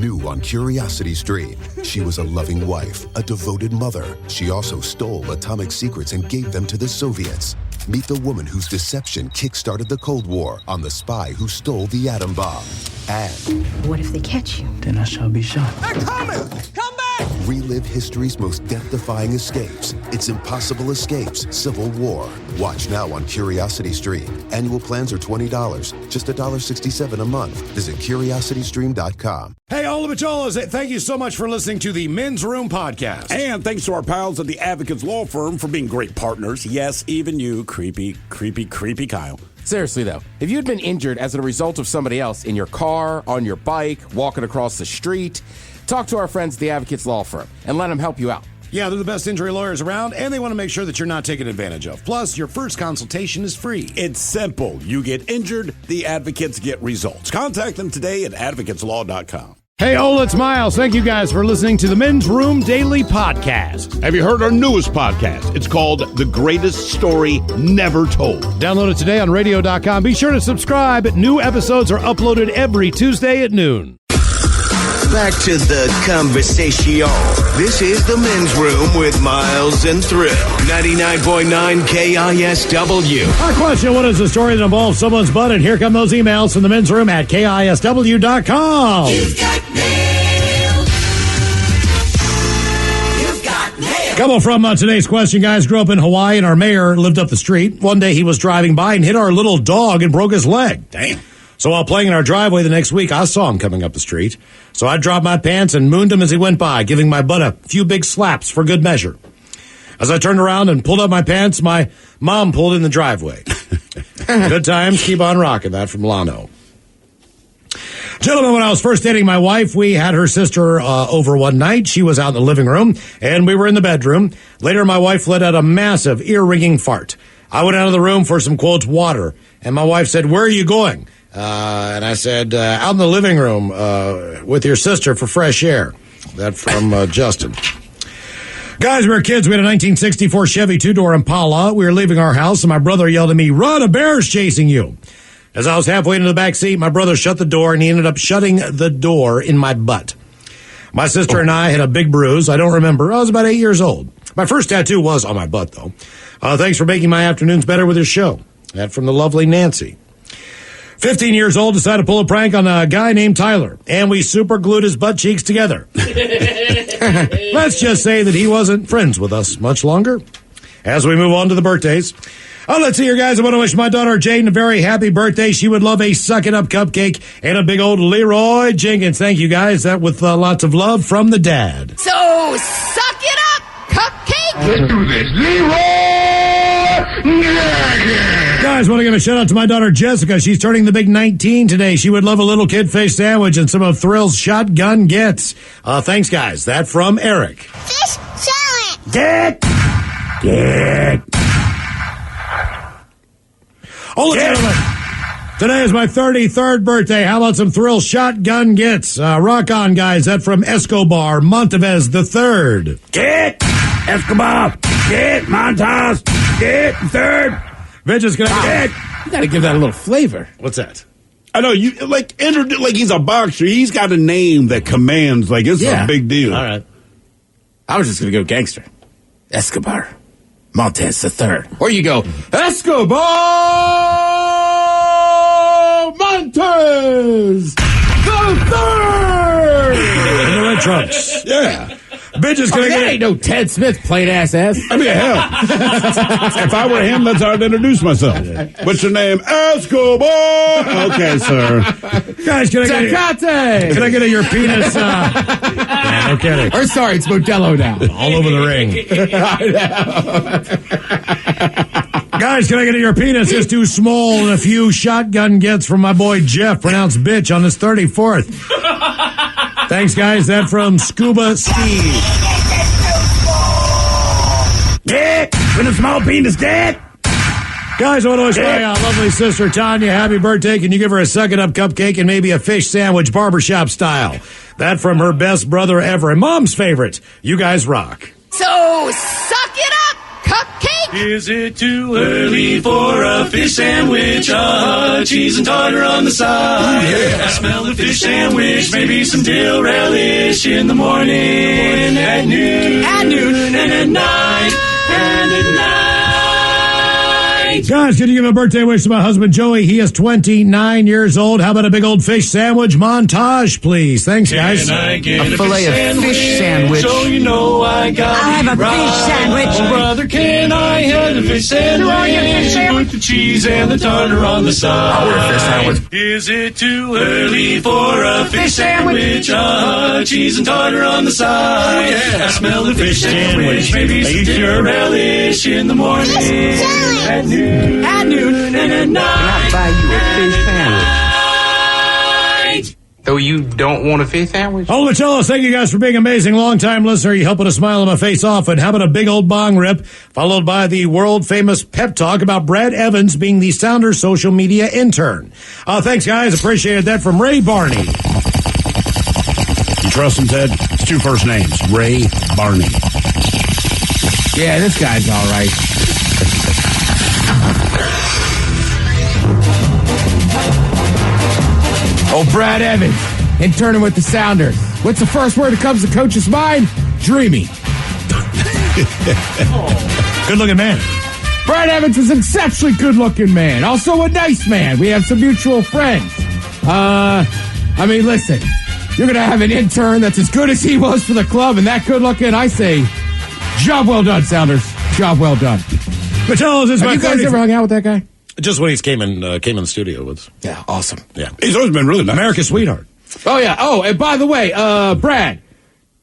New on Curiosity Stream. She was a loving wife, a devoted mother. She also stole atomic secrets and gave them to the Soviets. Meet the woman whose deception kick-started the Cold War on the spy who stole the atom bomb. And what if they catch you? Then I shall be shot. They're coming! Come back! relive history's most death-defying escapes. It's Impossible Escapes, Civil War. Watch now on Curiosity Stream. Annual plans are $20, just $1.67 a month. Visit curiositystream.com. Hey, Ola Macholas, thank you so much for listening to the Men's Room Podcast. And thanks to our pals at the Advocates Law Firm for being great partners. Yes, even you, creepy Kyle. Seriously, though, if you had been injured as a result of somebody else in your car, on your bike, walking across the street, talk to our friends at the Advocates Law Firm and let them help you out. Yeah, they're the best injury lawyers around, and they want to make sure that you're not taken advantage of. Plus, your first consultation is free. It's simple. You get injured, the advocates get results. Contact them today at advocateslaw.com. Hey, Ola, it's Miles. Thank you guys for listening to the Men's Room Daily Podcast. Have you heard our newest podcast? It's called The Greatest Story Never Told. Download it today on radio.com. Be sure to subscribe. New episodes are uploaded every Tuesday at noon. Back to the conversation. This is the Men's Room with Miles and Thrill. 99.9 KISW. Our question, what is the story that involves someone's butt? And here come those emails from the Men's Room at KISW.com. You've got mail. You've got mail. Couple from today's question, guys. Grew up in Hawaii, and our mayor lived up the street. One day he was driving by and hit our little dog and broke his leg. Damn. So while playing in our driveway the next week, I saw him coming up the street. So I dropped my pants and mooned him as he went by, giving my butt a few big slaps for good measure. As I turned around and pulled up my pants, my mom pulled in the driveway. Good times, keep on rocking. That from Lano. Gentlemen, when I was first dating my wife, we had her sister over one night. She was out in the living room, and we were in the bedroom. Later, my wife let out a massive, ear-ringing fart. I went out of the room for some, quote, water, and my wife said, "Where are you going?" And I said, out in the living room with your sister for fresh air. That from Justin. Guys, we were kids. We had a 1964 Chevy two-door Impala. We were leaving our house, and my brother yelled at me, "Run, a bear's chasing you." As I was halfway into the back seat, my brother shut the door, and he ended up shutting the door in my butt. My sister and I had a big bruise. I don't remember. I was about 8 years old. My first tattoo was on my butt, though. Thanks for making my afternoons better with your show. That from the lovely Nancy. 15 years old, decided to pull a prank on a guy named Tyler, and we super glued his butt cheeks together. Let's just say that he wasn't friends with us much longer. As we move on to the birthdays. Let's see here, guys. I want to wish my daughter Jaden a very happy birthday. She would love a Suck It Up cupcake and a big old Leroy Jenkins. Thank you, guys. That with lots of love from the dad. So, suck it up, cupcake. Let's do this. Leroy! Guys, want to give a shout out to my daughter Jessica. She's turning the big 19 today. She would love a little kid fish sandwich and some of Thrill's shotgun gets. Thanks, guys. That from Eric. Fish salad. Get. Oh, gentlemen. Today is my 33rd birthday. How about some Thrill shotgun gets? Rock on, guys. That from Escobar Montevez III. Get Escobar. Get Montas. Get third. Vince, can I get? You got to give that a little flavor. What's that? I know you like he's a boxer. He's got a name that commands like it's a big deal. All right. I was just going to go gangster. Escobar. Montez III. Or you go, Escobar Montez III! In the red trunks. Yeah. Bitches, can I that get ain't no Ted Smith plain ass. I mean, hell. If I were him, that's how I'd introduce myself. What's your name? Escobar. Okay, sir. Guys, can I get your penis? Yeah, no kidding. Or sorry, it's Modelo now. All over the ring. Guys, can I get your penis is too small and a few shotgun gets from my boy Jeff, pronounced bitch, on his 34th. Thanks, guys. That from Scuba Steve. Get with a small penis, get. Guys, I want to wish my lovely sister Tanya happy birthday. Can you give her a Suck It Up cupcake and maybe a fish sandwich barbershop style? That from her best brother ever and mom's favorite. You guys rock. So, suck it up, cupcake. Is it too early for a fish sandwich? Cheese and tartar on the side. I smell the fish sandwich, maybe some dill relish in the morning, at noon, and at night, and at night. Guys, can you give a birthday wish to my husband, Joey? He is 29 years old. How about a big old fish sandwich montage, please? Thanks, guys. Can I get A filet of fish sandwich. So you know I got I'll have a right. fish sandwich. Oh, brother, can I have a fish sandwich? Put the cheese and the tartar on the side. I'll order a fish sandwich. Is it too early for a fish sandwich? Cheese and tartar on the side. I smell the fish sandwich. Maybe some dill relish in the morning. At noon, and at night. Can I buy you a fish sandwich? Though you don't want a fish sandwich? Oh, Macellos, thank you guys for being amazing. Long-time listener. You help put a smile on my face often. How about a big old bong rip, followed by the world-famous pep talk about Brad Evans being the Sounders social media intern. Thanks, guys. Appreciated that from Ray Barney. You trust him, Ted? It's 2 first names. Ray Barney. Yeah, this guy's all right. Oh, Brad Evans, interning with the Sounders. What's the first word that comes to coach's mind? Dreamy. Good-looking man. Brad Evans is an exceptionally good-looking man. Also a nice man. We have some mutual friends. Listen, you're going to have an intern that's as good as he was for the club and that good-looking. I say, job well done, Sounders. Job well done. Macellos, this is Have my you guys 30th ever hung out with that guy? Just when he came in the studio with. Yeah, awesome. Yeah. He's always been really nice. America's sweetheart. Oh, yeah. Oh, and by the way, Brad,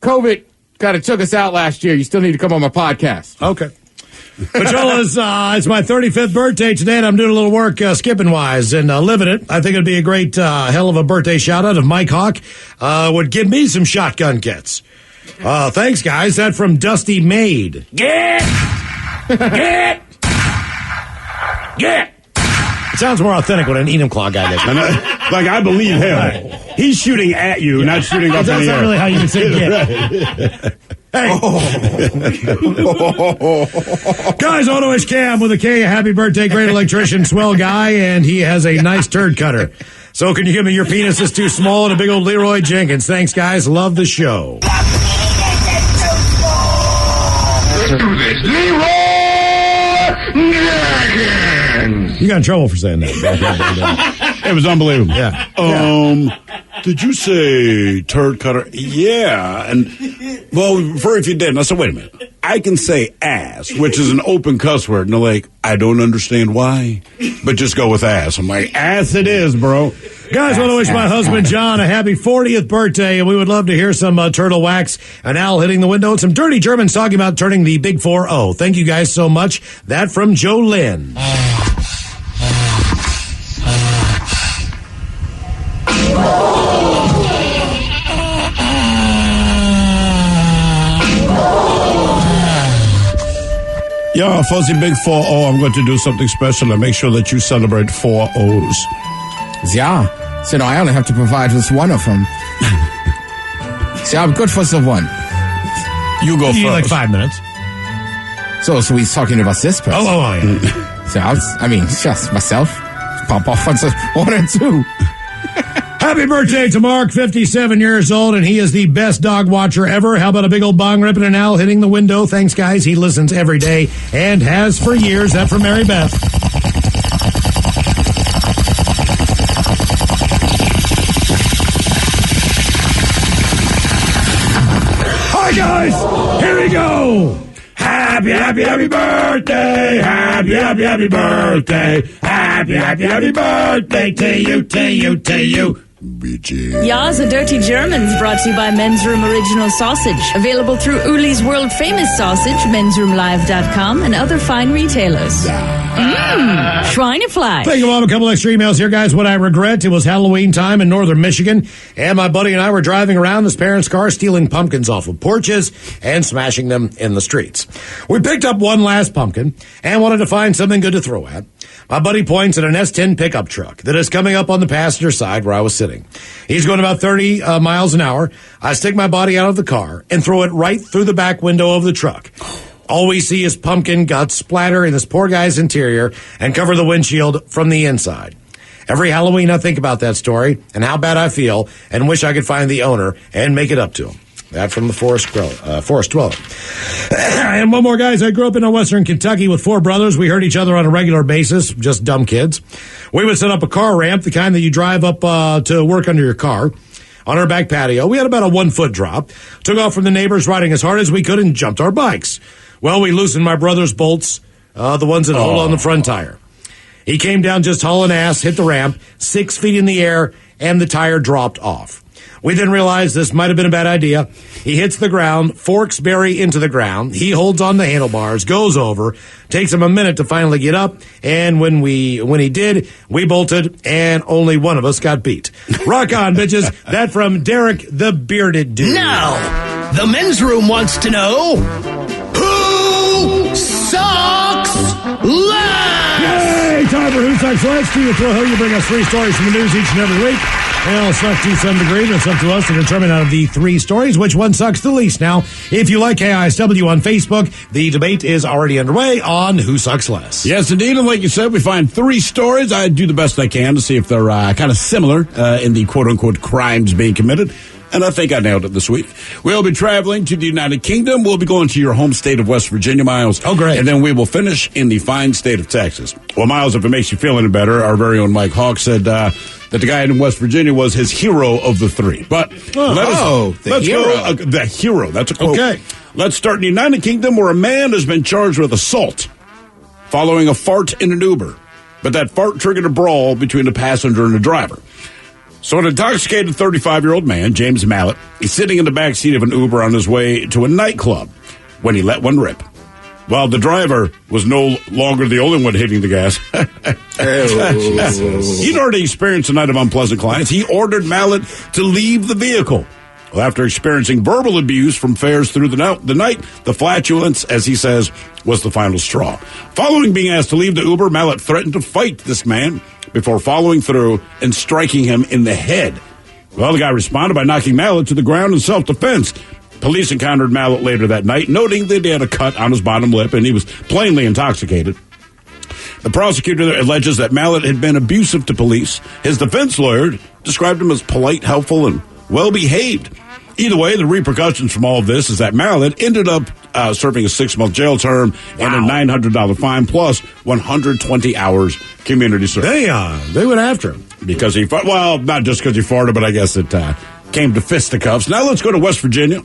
COVID kind of took us out last year. You still need to come on my podcast. Okay. Macellos, it's my 35th birthday today, and I'm doing a little work skipping-wise and living it. I think it'd be a great hell of a birthday shout-out if Mike Hawk would give me some shotgun kits. Thanks, guys. That from Dusty Maid. Get! It sounds more authentic when an Enum Claw guy does it. Like, I believe him. He's shooting at you, not shooting up in That's the not air. really how you would say get. Hey. Guys, I want to wish Cam with a K a happy birthday. Great electrician, swell guy, and he has a nice turd cutter. So can you give me your penis is too small and a big old Leroy Jenkins? Thanks, guys. Love the show. You got in trouble for saying that. It was unbelievable. Yeah. Did you say turd cutter? Yeah. And, well, for if you didn't, I said, wait a minute. I can say ass, which is an open cuss word. And they're like, I don't understand why, but just go with ass. I'm like, ass it is, bro. Guys, I want to wish my husband, John, a happy 40th birthday, and we would love to hear some turtle wax, an owl hitting the window, and some dirty Germans talking about turning the big 4-0. Thank you guys so much. That from Joe Lynn. Yeah, Fuzzy Big 4-0, I'm going to do something special and make sure that you celebrate 4 O's. Yeah. So no, I only have to provide just one of them. See, I'm good for the one. You go You need first. like 5 minutes. So he's talking about this person. Oh, yeah. So just myself. Pop off on the 1 and 2. Happy birthday to Mark, 57 years old, and he is the best dog watcher ever. How about a big old bong ripping and owl hitting the window? Thanks, guys. He listens every day and has for years. That from Mary Beth. Hi, guys. Here we go. Happy birthday. Happy birthday. Happy birthday to you. Ya's a Dirty Germans brought to you by Men's Room Original Sausage. Available through Uli's World Famous Sausage, mensroomlive.com, and other fine retailers. Schweinefleisch. Thank you, Mom. A couple extra emails here, guys. What I regret, it was Halloween time in northern Michigan, and my buddy and I were driving around his parents' car, stealing pumpkins off of porches and smashing them in the streets. We picked up one last pumpkin and wanted to find something good to throw at. My buddy points at an S10 pickup truck that is coming up on the passenger side where I was sitting. He's going about 30 miles an hour. I stick my body out of the car and throw it right through the back window of the truck. All we see is pumpkin guts splatter in this poor guy's interior and cover the windshield from the inside. Every Halloween I think about that story and how bad I feel and wish I could find the owner and make it up to him. That from the Forest Dweller. And one more, guys. I grew up in western Kentucky with 4 brothers. We hurt each other on a regular basis, just dumb kids. We would set up a car ramp, the kind that you drive up to work under your car, on our back patio. We had about a 1-foot drop, took off from the neighbors riding as hard as we could and jumped our bikes. Well, we loosened my brother's bolts, the ones that hold on the front tire. He came down just hauling ass, hit the ramp, 6 feet in the air, and the tire dropped off. We then realized this might have been a bad idea. He hits the ground, forks bury into the ground. He holds on the handlebars, goes over, takes him a minute to finally get up, and when he did, we bolted, and only one of us got beat. Rock on, bitches. That from Derek the Bearded Dude. Now, the men's room wants to know, who sucks last? Yay! Time for Who Sucks Last. Steve Hill, you bring us 3 stories from the news each and every week. Well, suck to some degree, but it's up to us to determine out of the 3 stories which one sucks the least. Now, if you like KISW on Facebook, the debate is already underway on Who Sucks Less. Yes, indeed. And like you said, we find 3 stories. I do the best I can to see if they're kind of similar in the quote-unquote crimes being committed. And I think I nailed it this week. We'll be traveling to the United Kingdom. We'll be going to your home state of West Virginia, Miles. Oh, great. And then we will finish in the fine state of Texas. Well, Miles, if it makes you feel any better, our very own Mike Hawk said that the guy in West Virginia was his hero of the 3. But let's go. The hero. That's a quote. Okay. Let's start in the United Kingdom, where a man has been charged with assault following a fart in an Uber. But that fart triggered a brawl between the passenger and the driver. So an intoxicated 35-year-old man, James Mallet, is sitting in the back seat of an Uber on his way to a nightclub when he let one rip. While the driver was no longer the only one hitting the gas. He'd already experienced a night of unpleasant clients. He ordered Mallet to leave the vehicle. Well, after experiencing verbal abuse from fares through the night, the flatulence, as he says, was the final straw. Following being asked to leave the Uber, Mallet threatened to fight this man before following through and striking him in the head. Well, the guy responded by knocking Mallet to the ground in self-defense. Police encountered Mallet later that night, noting that he had a cut on his bottom lip and he was plainly intoxicated. The prosecutor alleges that Mallet had been abusive to police. His defense lawyer described him as polite, helpful, and well-behaved. Either way, the repercussions from all of this is that Mallet ended up serving a 6-month jail term and a $900 fine plus 120 hours community service. They went after him. Because he fought. Well, not just because he farted, but I guess it came to fisticuffs. Now let's go to West Virginia.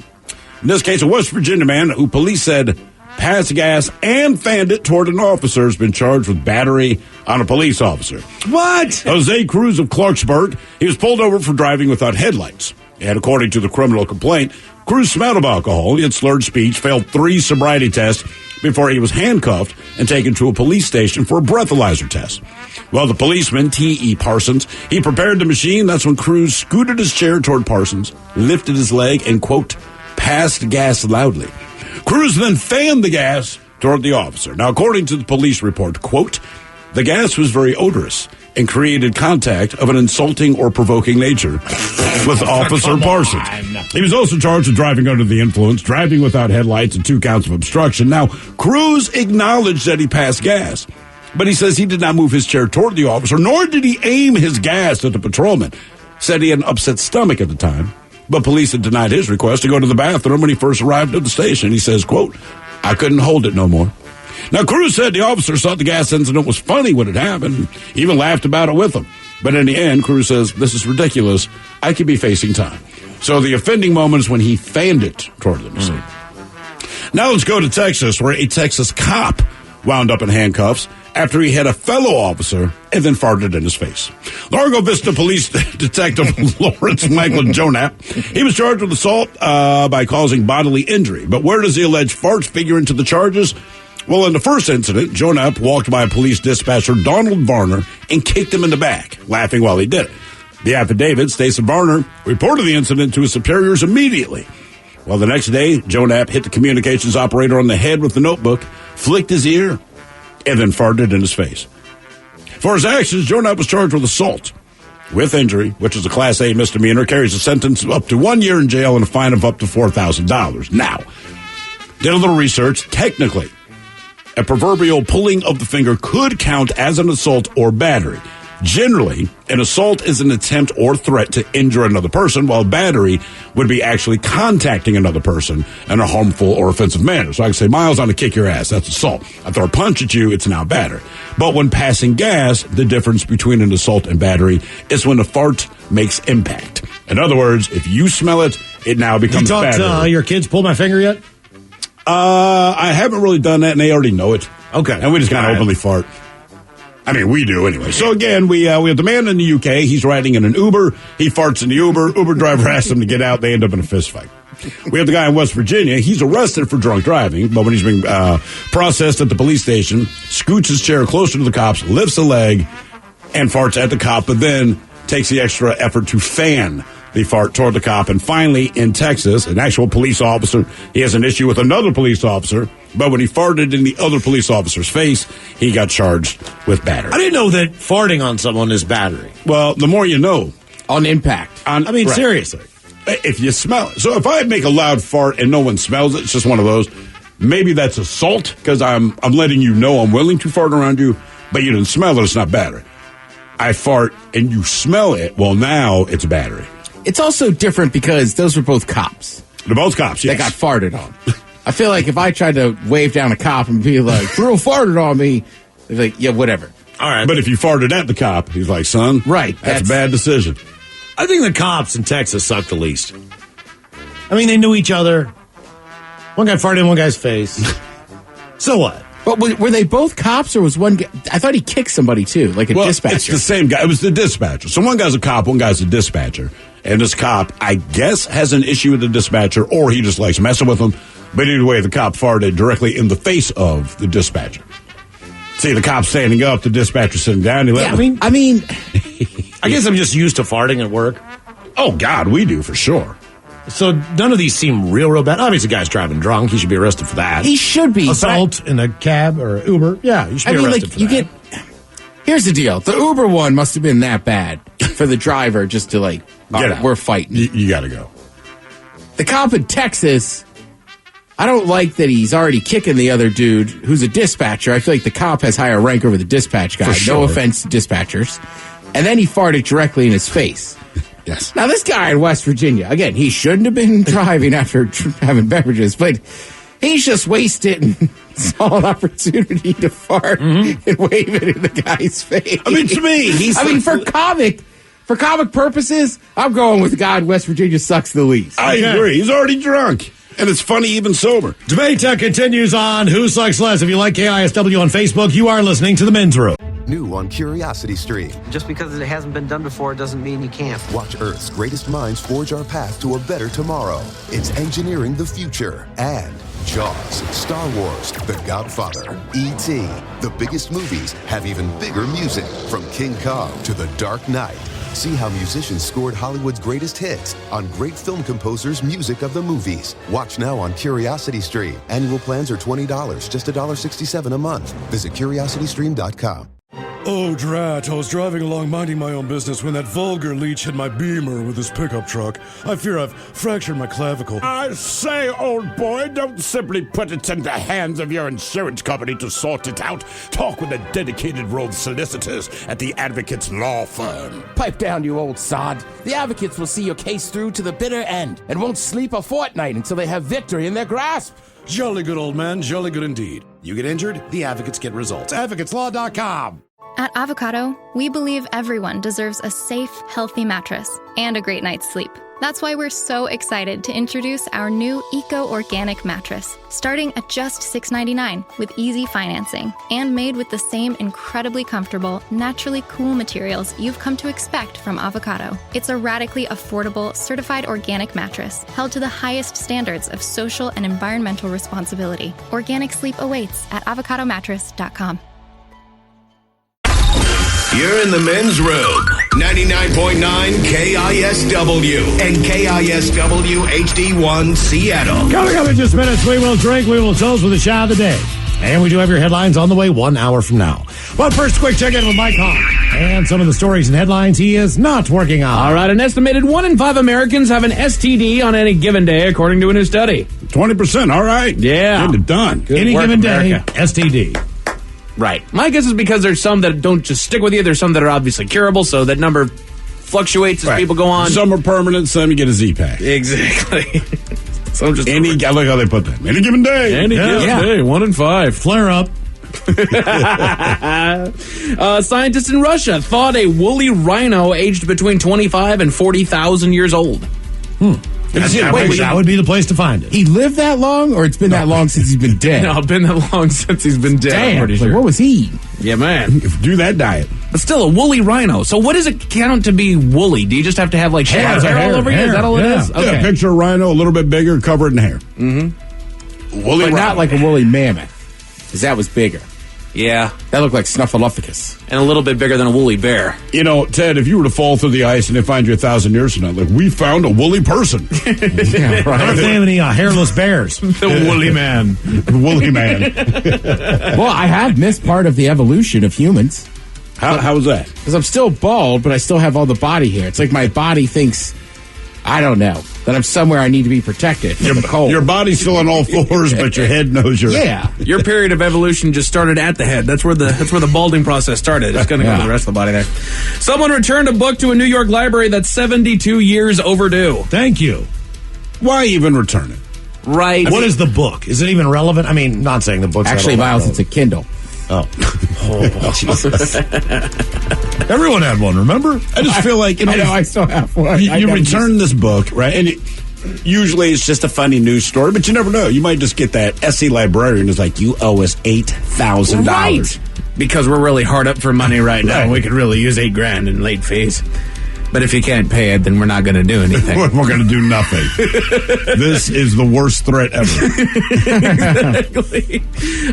In this case, a West Virginia man who police said passed gas and fanned it toward an officer has been charged with battery on a police officer. What? Jose Cruz of Clarksburg. He was pulled over for driving without headlights. And according to the criminal complaint, Cruz smelled of alcohol. He had slurred speech, failed 3 sobriety tests before he was handcuffed and taken to a police station for a breathalyzer test. Well, the policeman, T.E. Parsons, he prepared the machine. That's when Cruz scooted his chair toward Parsons, lifted his leg, and, quote, passed gas loudly. Cruz then fanned the gas toward the officer. Now, according to the police report, quote, the gas was very odorous and created contact of an insulting or provoking nature with Officer Parsons. He was also charged with driving under the influence, driving without headlights, and 2 counts of obstruction. Now, Cruz acknowledged that he passed gas, but he says he did not move his chair toward the officer, nor did he aim his gas at the patrolman. Said he had an upset stomach at the time, but police had denied his request to go to the bathroom when he first arrived at the station. He says, quote, I couldn't hold it no more. Now, Cruz said the officer thought the gas incident was funny when it happened, he even laughed about it with him. But in the end, Cruz says, this is ridiculous. I could be facing time. So the offending moment is when he fanned it toward them. Now let's go to Texas, where a Texas cop wound up in handcuffs after he hit a fellow officer and then farted in his face. Largo Vista Police Detective Lawrence Michael Jonap, he was charged with assault by causing bodily injury. But where does the alleged farts figure into the charges? Well, in the first incident, Jonap walked by police dispatcher Donald Varner and kicked him in the back, laughing while he did it. The affidavit states that Varner reported the incident to his superiors immediately. Well, the next day, Jonap hit the communications operator on the head with the notebook, flicked his ear, and then farted in his face. For his actions, Jonap was charged with assault with injury, which is a Class A misdemeanor, carries a sentence of up to 1 year in jail and a fine of up to $4,000. Now, Did a little research. Technically, a proverbial pulling of the finger could count as an assault or battery. Generally, an assault is an attempt or threat to injure another person, while battery would be actually contacting another person in a harmful or offensive manner. So I can say, Miles, I'm going to kick your ass. That's assault. I throw a punch at you. It's now battery. But when passing gas, the difference between an assault and battery is when the fart makes impact. In other words, if you smell it, it now becomes battery. You talked your kids pull my finger yet? I haven't really done that, and they already know it. Okay. And we just kind of openly fart. I mean, we do anyway. So again, we have the man in the UK. He's riding in an Uber. He farts in the Uber. Uber driver asks him to get out. They end up in a fist fight. We have the guy in West Virginia. He's arrested for drunk driving, but when he's being processed at the police station, scoots his chair closer to the cops, lifts a leg, and farts at the cop, but then takes the extra effort to fan the fart toward the cop. And finally, in Texas, an actual police officer, he has an issue with another police officer, but when he farted in the other police officer's face, he got charged with battery. I didn't know that farting on someone is battery. Well, the more you know. On impact. Right. Seriously. If you smell it. So if I make a loud fart and no one smells it, it's just one of those. Maybe that's assault because I'm letting you know I'm willing to fart around you, but you didn't smell it, it's not battery. I fart and you smell it, well, now it's battery. It's also different because those were both cops. They're both cops, yes. They got farted on. I feel like if I tried to wave down a cop and be like, Drew farted on me, they're like, yeah, whatever. All right. But if you farted at the cop, he's like, son, right, that's a bad decision. I think the cops in Texas suck the least. I mean, they knew each other. One guy farted in one guy's face. So what? But were they both cops, or was one guy? I thought he kicked somebody, too, like a dispatcher. It's the same guy. It was the dispatcher. So one guy's a cop, one guy's a dispatcher. And this cop, I guess, has an issue with the dispatcher, or he just likes messing with him. But either way, the cop farted directly in the face of the dispatcher. See, the cop standing up, the dispatcher sitting down. I mean, I guess I'm just used to farting at work. Oh, God, we do, for sure. So none of these seem real bad. Obviously, the guy's driving drunk. He should be arrested for that. He should be. Assault in a cab or Uber. Yeah, you should be arrested for that. Here's the deal. The Uber one must have been that bad for the driver just to we're fighting. You got to go. The cop in Texas, I don't like that he's already kicking the other dude who's a dispatcher. I feel like the cop has higher rank over the dispatch guy. Sure. No offense to dispatchers. And then he farted directly in his face. Yes. Now, this guy in West Virginia, again, he shouldn't have been driving after having beverages, but he's just wasted and saw an opportunity to fart and wave it in the guy's face. I mean, to me, for comic purposes, I'm going with the guy in West Virginia sucks the least. I agree. He's already drunk. And it's funny even sober. Debate continues on Who Sucks Less. If you like KISW on Facebook, you are listening to The Men's Room. New on Curiosity Stream. Just because it hasn't been done before doesn't mean you can't. Watch Earth's greatest minds forge our path to a better tomorrow. It's engineering the future. And Jaws, Star Wars, The Godfather, E.T. The biggest movies have even bigger music. From King Kong to The Dark Knight. See how musicians scored Hollywood's greatest hits on great film composers' music of the movies. Watch now on Curiosity Stream. Annual plans are $20, just $1.67 a month. Visit curiositystream.com. Oh, drat. I was driving along minding my own business when that vulgar leech hit my Beamer with his pickup truck. I fear I've fractured my clavicle. I say, old boy, don't simply put it in the hands of your insurance company to sort it out. Talk with a dedicated row of solicitors at the Advocates Law Firm. Pipe down, you old sod. The Advocates will see your case through to the bitter end and won't sleep a fortnight until they have victory in their grasp. Jolly good, old man. Jolly good indeed. You get injured, the Advocates get results. AdvocatesLaw.com. At Avocado, we believe everyone deserves a safe, healthy mattress and a great night's sleep. That's why we're so excited to introduce our new Eco-Organic mattress, starting at just $6.99 with easy financing and made with the same incredibly comfortable, naturally cool materials you've come to expect from Avocado. It's a radically affordable, certified organic mattress held to the highest standards of social and environmental responsibility. Organic sleep awaits at avocadomattress.com. You're in the men's room. 99.9 KISW and KISW HD1 Seattle. Coming up in just minutes, we will drink, we will toast with the shot of the day. And we do have your headlines on the way 1 hour from now. But first, quick check-in with Mike Hahn. And some of the stories and headlines he is not working on. All right, an estimated 1 in 5 Americans have an STD on any given day, according to a new study. 20%. All right. Yeah. Getting it done. Good Any work, given America. day, STD. Right. My guess is because there's some that don't just stick with you. There's some that are obviously curable, so that number fluctuates as people go on. Some are permanent, some you get a Z-Pack. Exactly. Some just I like how they put that. Any given day. Any given day, 1 in 5. Flare up. Scientists in Russia thought a woolly rhino aged between 25 and 40,000 years old. That would be the place to find it. He lived that long, or it's been that long since he's been dead? No, been that long since he's been dead. Damn, I'm pretty like, sure. what was he? Yeah, man. Do that diet. But still, a woolly rhino. So what does it count to be woolly? Do you just have to have like hair all over you? Is that all it is? Okay. Yeah, picture a rhino, a little bit bigger, covered in hair. Mm-hmm. Woolly But rhino. not like a woolly mammoth, because that was bigger. Yeah. That looked like Snuffleupagus. And a little bit bigger than a woolly bear. You know, Ted, if you were to fall through the ice and they find you 1,000 years from now, like, we found a woolly person. Yeah, right. What if they have any hairless bears? The woolly man. The woolly man. Well, I have missed part of the evolution of humans. How was that? Because I'm still bald, but I still have all the body hair. It's like my body thinks, I don't know, that I'm somewhere I need to be protected from the cold. Your body's still on all fours, but your head knows you're... Yeah. Your period of evolution just started at the head. That's where the balding process started. It's going to go to the rest of the body there. Someone returned a book to a New York library that's 72 years overdue. Thank you. Why even return it? Right. What is the book? Is it even relevant? I mean, not saying the book's Actually, Miles, it's a Kindle. Oh, Jesus. Everyone had one, remember? I just feel like, you know, I still have one. You return this book, right? And usually it's just a funny news story, but you never know. You might just get that SC librarian is like, you owe us $8,000. Right. Because we're really hard up for money right now. Right. We could really use $8 grand in late fees. But if you can't pay it, then we're not going to do anything. We're going to do nothing. This is the worst threat ever. Exactly.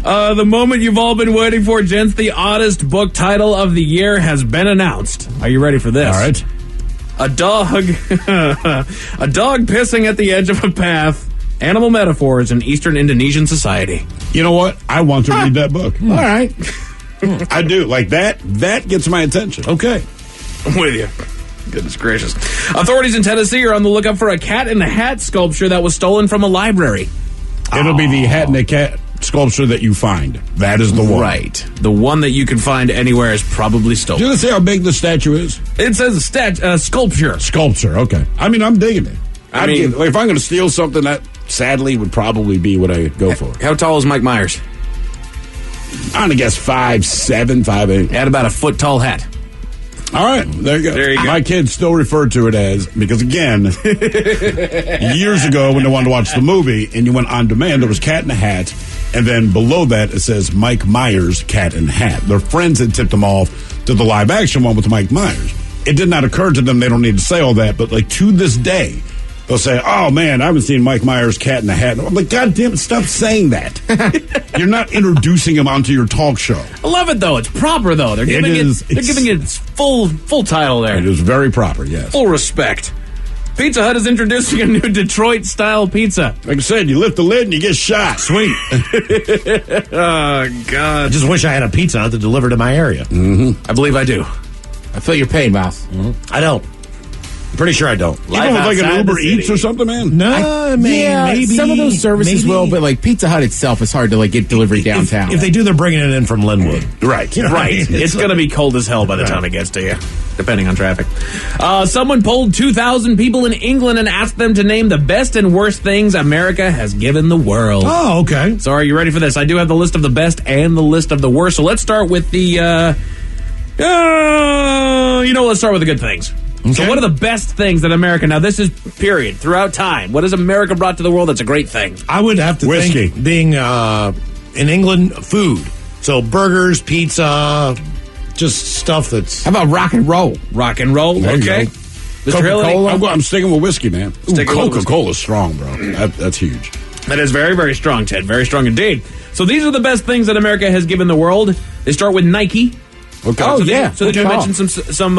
The moment you've all been waiting for, gents, the oddest book title of the year has been announced. Are you ready for this? All right. A dog pissing at the edge of a path. Animal metaphors in Eastern Indonesian society. You know what? I want to read that book. All right. I do. Like that gets my attention. Okay. I'm with you. Goodness gracious. Authorities in Tennessee are on the lookout for a cat in the hat sculpture that was stolen from a library. It'll be the hat and the cat sculpture that you find. That is the one. Right. The one that you can find anywhere is probably stolen. Did it say how big the statue is? It says sculpture. Sculpture, okay. I mean, I'm digging it. I mean, like, if I'm going to steal something, that sadly would probably be what I go for. How tall is Mike Myers? I'm going to guess 5'7", 5'8". Had about a foot tall hat. All right, there you go. There you go. My kids still refer to it as, because again, years ago when they wanted to watch the movie and you went on demand, there was Cat in a Hat, and then below that it says Mike Myers Cat in a Hat. Their friends had tipped them off to the live action one with Mike Myers. It did not occur to them they don't need to say all that, but like to this day, they'll say, "Oh man, I haven't seen Mike Myers Cat in a Hat." I'm like, God damn it, stop saying that. You're not introducing him onto your talk show. I love it though. It's proper though. They're giving it its full title there. It is very proper, yes. Full respect. Pizza Hut is introducing a new Detroit-style pizza. Like I said, you lift the lid and you get shot. Sweet. Oh, God. I just wish I had a Pizza Hut that delivered to my area. Mm-hmm. I believe I do. I feel your pain, Mouse. I don't. I'm pretty sure I don't. Even with like an Uber Eats or something, man? No, maybe. Some of those services will, but like Pizza Hut itself is hard to like get delivery downtown. If they do, they're bringing it in from Linwood. Right. You know what I Right. mean? It's going to be cold as hell by the time it gets to you, depending on traffic. Someone polled 2,000 people in England and asked them to name the best and worst things America has given the world. Oh, okay. So are you ready for this? I do have the list of the best and the list of the worst. So let's start with the, let's start with the good things. Okay. So what are the best things that America, now this is period, throughout time, what has America brought to the world that's a great thing? I would have to Whiskey. think being in England, food. So burgers, pizza, just stuff that's... How about rock and roll? Rock and roll, There you okay. go. Mr. Hillary? I'm sticking with whiskey, man. Sticking with Coca-Cola's strong, bro. That's huge. That is very, very strong, Ted. Very strong indeed. So these are the best things that America has given the world. They start with Nike. Okay. Oh, So yeah. So they do mention some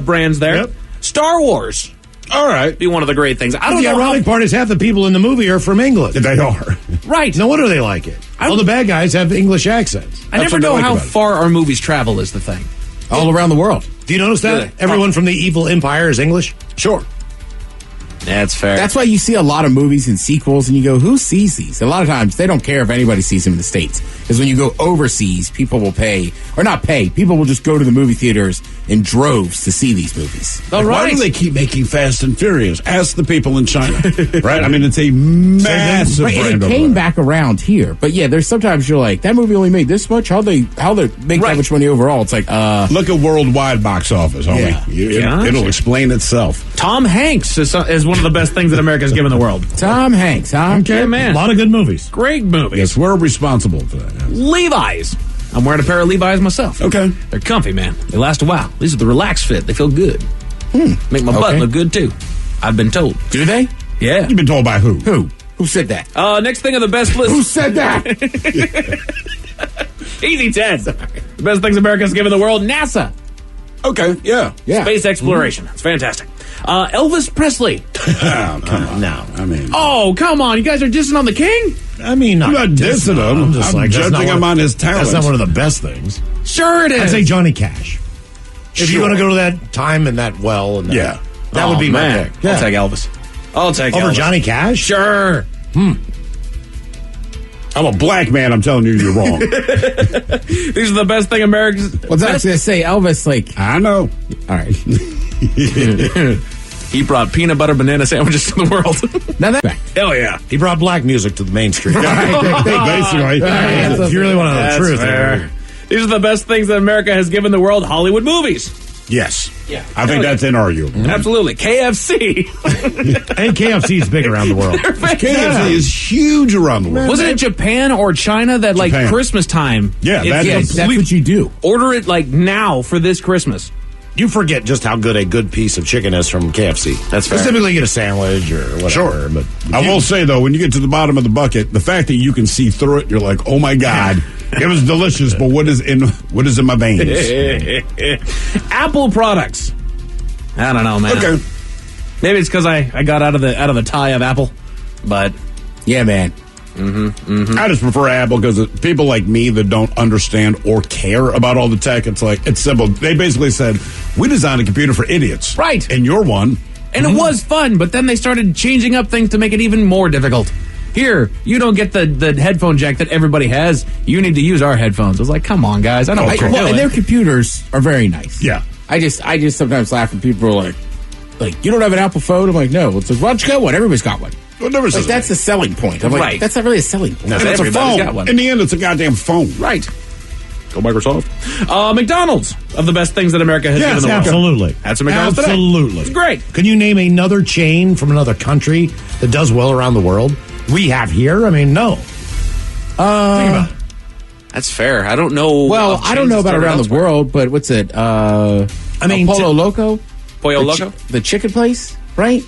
brands there. Yep. Star Wars. All right. Be one of the great things. I don't The know ironic part is half the people in the movie are from England. They are. Right. No wonder they like it. All the bad guys have English accents. I never what I know like how about it. far our movies travel is the thing. All around the world. Do you notice that? Really? Everyone from the evil empire is English? Sure. That's fair. That's why you see a lot of movies and sequels, and you go, who sees these? A lot of times, they don't care if anybody sees them in the States. Because when you go overseas, people will pay, or not pay, people will just go to the movie theaters in droves to see these movies. Like, why do they keep making Fast and Furious? Ask the people in China. Right? I mean, it's a massive Right, and brand it over came there. back around here. But yeah, there's sometimes you're like, that movie only made this much? How they make that much money overall? It's like, Look at worldwide box office, homie. Yeah. It'll explain itself. Tom Hanks is one of the best things that America's given the world. Tom Hanks, huh? Yeah, man. A lot of good movies. Great movies. Yes, we're responsible for that. Yes. Levi's. I'm wearing a pair of Levi's myself. Okay. They're comfy, man. They last a while. These are the relaxed fit. They feel good. Make my butt look good, too. I've been told. Do they? Yeah. You've been told by who? Who said that? Next thing on the best list. Who said that? Easy, Ted. The best things America's given the world. NASA. Okay, yeah. Space exploration. It's fantastic. Elvis Presley. Oh, come on. No. I mean, Oh, come on. You guys are dissing on the king? I mean, I'm not dissing him. I'm just I'm like, that's judging not him one- on his talents. That's not one of the best things. Sure it is. I'd say Johnny Cash. If you Sure. want to go to that time and that well, and that, Yeah. that would be my pick. I'll take Elvis. I'll take Over Elvis. Johnny Cash? Sure. I'm a black man. I'm telling you, you're wrong. These are the best thing America's. Well, I was going to say, Elvis, like, I know. all right. He brought peanut butter banana sandwiches to the world. Now that Hell yeah. He brought black music to the mainstream. Basically. If you really want to know the That's truth. fair. These are the best things that America has given the world. Hollywood movies. Yes. Yeah. I think that's inarguable. Absolutely. KFC. And KFC is big around the world. KFC is huge around the world. Wasn't it Japan or China that like Japan. Christmas time? Yeah, it's that's what you do. order it like now for this Christmas. You forget just how good a good piece of chicken is from KFC. That's fair. Typically you get a sandwich or whatever. Sure. But I will say, though, when you get to the bottom of the bucket, the fact that you can see through it, you're like, oh, my God. It was delicious, but what is in my veins? Apple products. I don't know, man. Okay. Maybe it's because I got out of the tie of Apple, but Yeah, man. I just prefer Apple because people like me that don't understand or care about all the tech, it's simple. They basically said, we designed a computer for idiots. Right. And you're one. and it was fun. But then they started changing up things to make it even more difficult. Here, you don't get the headphone jack that everybody has. You need to use our headphones. I was like, come on, guys. I know what you're doing. And their computers are very nice. Yeah. I just sometimes laugh when people are like, you don't have an Apple phone? I'm like, no. It's like, why don't you got one? Everybody's got one. Well, never Like, says that's the selling point. I'm like, Right. that's not really a selling point. No, and it's a everybody's phone. got one. In the end, it's a goddamn phone. Right. Go Microsoft. McDonald's, of the best things that America has given Yes, the world. absolutely. That's a McDonald's today. Absolutely. It's great. Can you name another chain from another country that does well around the world? We have here? I mean, no. Think about it. That's fair. I don't know. Well, of I don't chains know that about started around the elsewhere. world, but what's it? I mean, Polo Loco? Pollo The Loco? the chicken place, right?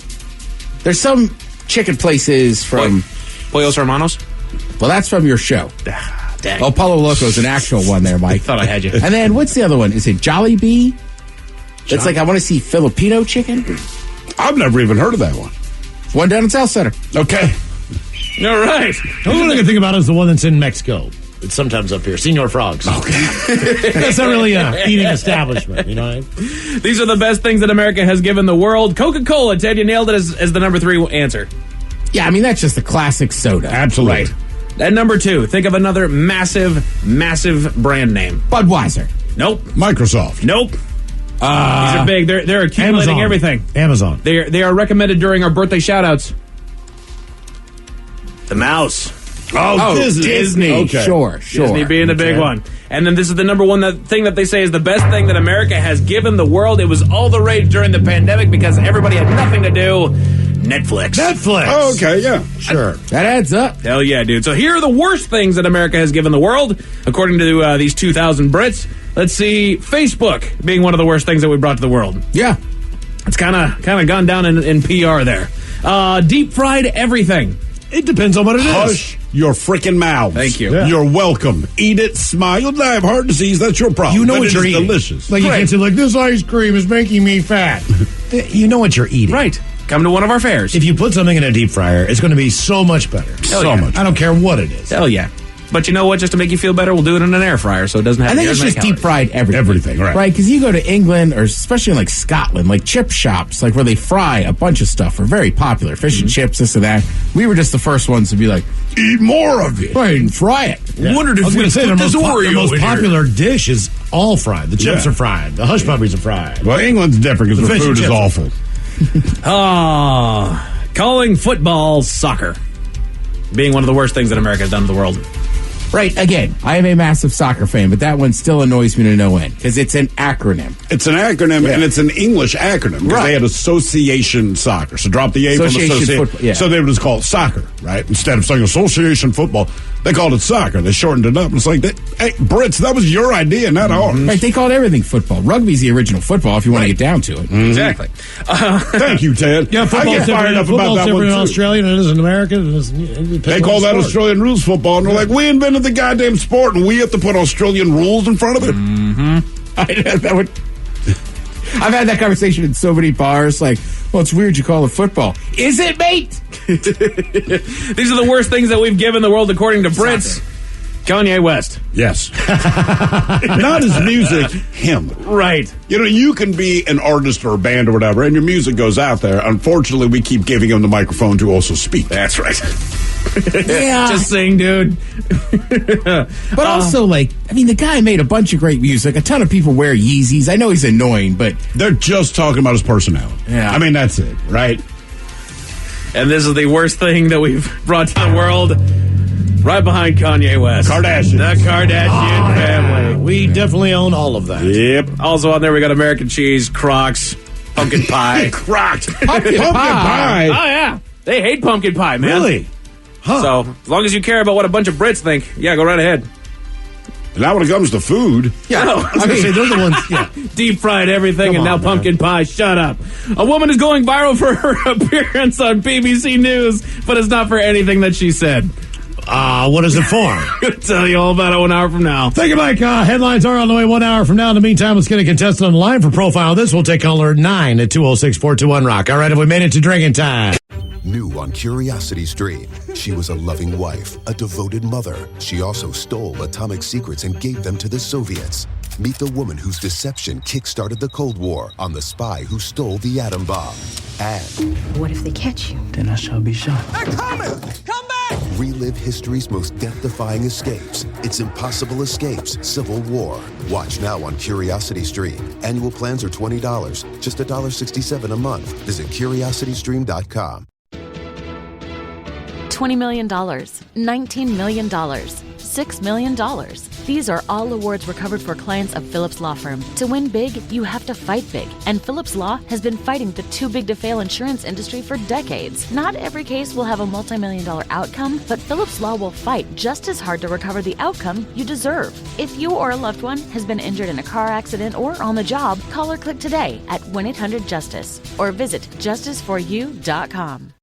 There's some chicken places from... Pollos Hermanos? Well, that's from your show. Dang. Oh, Polo Loco's an actual one there, Mike. Thought I had you. And then what's the other one? Is it Jolly Bee? It's like, I want to see Filipino chicken. I've never even heard of that one. One down in South Center. Okay. All right. The only one I can think about is the one that's in Mexico. It's sometimes up here. Senor Frogs. Okay. That's not really an eating establishment, you know what I mean? These are the best things that America has given the world. Coca-Cola, Ted, you nailed it as the number 3 answer. Yeah, I mean, that's just the classic soda. Absolutely. Right. At number 2, think of another massive brand name. Budweiser. Nope. Microsoft. Nope. These are big. They're accumulating Amazon. everything. Amazon. They are recommended during our birthday shout-outs. The mouse. Oh, Disney. Okay. Sure. Disney being the big Okay. one. And then this is the number one thing that they say is the best thing that America has given the world. It was all the rage during the pandemic because everybody had nothing to do. Netflix. Netflix. Oh, okay, yeah. Sure. That adds up. Hell yeah, dude. So here are the worst things that America has given the world, according to these 2,000 Brits. Let's see, Facebook being one of the worst things that we brought to the world. Yeah. It's kind of gone down in PR there. Deep fried everything. It depends on what it is. Hush your freaking mouths. Thank you. Yeah. You're welcome. Eat it, smile. You'll die of heart disease. That's your problem. You know But what it you're is eating. delicious. Like you can't say, like, this ice cream is making me fat. You know what you're eating. Right. Come to one of our fairs. If you put something in a deep fryer, it's going to be so much better. Hell so yeah. much. I don't care what it is. Hell yeah. But you know what? Just to make you feel better, we'll do it in an air fryer, so it doesn't have. I think it's just deep fried everything. Everything, right? Right, because you go to England, or especially in like Scotland, like chip shops, like where they fry a bunch of stuff, are very popular. Fish and chips, this and that. We were just the first ones to be like, eat more of it, right, and fry it. Yeah. Wondered if I was we going to say put the this most, Oreo the most in here. popular dish is all fried. The chips Yeah. are fried. The hush puppies are fried. Well, England's different because The the fish and food is chips. awful. Calling football soccer. Being one of the worst things that America has done to the world. Right, again, I am a massive soccer fan, but that one still annoys me to no end because it's an acronym. It's an acronym, and it's an English acronym because they had Association Soccer. So drop the A from Association Association. football, yeah. So they would just call it soccer, right? Instead of saying Association Football, they called it soccer. They shortened it up. It's like, hey, Brits, that was your idea, not ours. Right, they called everything football. Rugby's the original football if you want to get down to it. Exactly. Thank you, Ted. Yeah, I football's get fired up about football's that different one, in too. Australia than it is in America. They call that Australian rules football, and they're like, we invented the goddamn sport, and we have to put Australian rules in front of it. I've had that conversation in so many bars. Like, well, it's weird you call it football. Is it, mate? These are the worst things that we've given the world, according to Brits. Kanye West. Yes. Not his music, him. Right. You know, you can be an artist or a band or whatever, and your music goes out there. Unfortunately, we keep giving him the microphone to also speak. That's right. Yeah. Just sing, dude. But also, like, I mean, the guy made a bunch of great music. A ton of people wear Yeezys. I know he's annoying, but they're just talking about his personality. Yeah. I mean, that's it, right? And this is the worst thing that we've brought to the world. Right behind Kanye West. Kardashian. The Kardashian family. We definitely own all of that. Yep. Also on there, we got American cheese, Crocs, pumpkin pie. Crocs. pumpkin pie. Oh, yeah. They hate pumpkin pie, man. Really? Huh. So, as long as you care about what a bunch of Brits think, yeah, go right ahead. Now when it comes to food. Yeah, I was going to say, they're the ones, yeah. Deep fried everything, Come and now on, pumpkin pie. Shut up. A woman is going viral for her appearance on BBC News, but it's not for anything that she said. What is it for? I'm going to tell you all about it 1 hour from now. Thank you, Mike. Headlines are on the way 1 hour from now. In the meantime, let's get a contestant on the line for Profile This. We'll take caller 9 at 206-421-ROCK. All right, have we made it to drinking time? New on Curiosity Stream, she was a loving wife, a devoted mother. She also stole atomic secrets and gave them to the Soviets. Meet the woman whose deception kick-started the Cold War on The Spy Who Stole the Atom Bomb. And What if they catch you? Then I shall be shot. They're coming! Come back! relive history's most death-defying escapes. It's Impossible Escapes, Civil War. Watch now on Curiosity Stream. Annual plans are $20, just $1.67 a month. Visit curiositystream.com. $20 million, $19 million, $6 million. These are all awards recovered for clients of Phillips Law Firm. To win big, you have to fight big. And Phillips Law has been fighting the too big to fail insurance industry for decades. Not every case will have a multi-million-dollar outcome, but Phillips Law will fight just as hard to recover the outcome you deserve. If you or a loved one has been injured in a car accident or on the job, call or click today at 1-800-JUSTICE or visit justiceforyou.com.